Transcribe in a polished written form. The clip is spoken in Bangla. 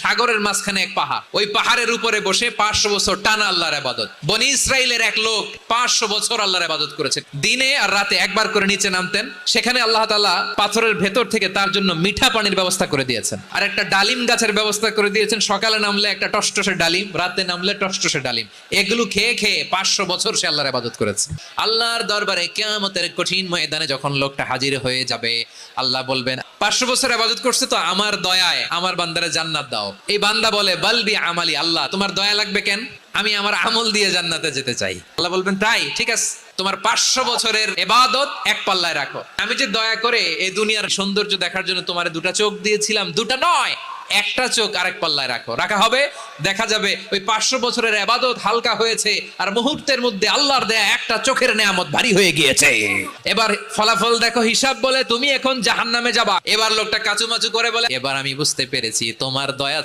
সাগরের মাঝখানে এক পাহাড়, ওই পাহাড়ের উপরে বসে 500 বছর টানা আল্লাহর ইবাদত। বনি ইসরাইলের এক লোক 500 বছর আল্লাহর ইবাদত করেছে। দিনে আর রাতে একবার করে নিচে নামতেন, সেখানে আল্লাহ তাআলা পাথরের ভেতর থেকে তার জন্য মিঠা পানির ব্যবস্থা করে দিয়েছেন, আর একটা ডালিম গাছের ব্যবস্থা করে দিয়েছেন। সকালে নামলে একটা টসটসে ডালিম, রাতে নামলে টসটসে ডালিম। এগুলো খেয়ে খেয়ে 500 বছর সে আল্লাহর ইবাদত করেছে। আল্লাহর দরবারে কিয়ামতের কঠিন ময়দানে যখন লোকটা হাজির হয়ে যাবে, আল্লাহ বলবেন 500 বছর ইবাদত করছে তো আমার দয়ায় আমার বান্দারে জান্নাত দাও। এই বান্দা বলে বালবি আমালি, আল্লাহ তোমার দয়া লাগবে কেন, আমি আমার আমল দিয়ে জান্নাতে যেতে চাই। আল্লাহ বলবেন তাই, ঠিক আছে, তোমার 500 বছরের ইবাদত এক পাল্লায় রাখো। আমি যে দয়া করে এই দুনিয়ার সৌন্দর্য দেখার জন্য তোমার দুটা চোখ দিয়েছিলাম, দুটা নয় একটা চোখ আরেক পাল্লায় রাখো। রাখা হবে, দেখা যাবে ওই 500 বছরের ইবাদত হালকা হয়েছে, আর মুহূর্তের মধ্যে আল্লাহর দেয়া একটা চোখের নেয়ামত ভারী হয়ে গিয়েছে। এবার ফলাফল দেখো, হিসাব বলে তুমি এখন জাহান্নামে যাবা। এবার লোকটা কাচুমাচু করে বলে, এবার আমি বুঝতে পেরেছি তোমার দয়া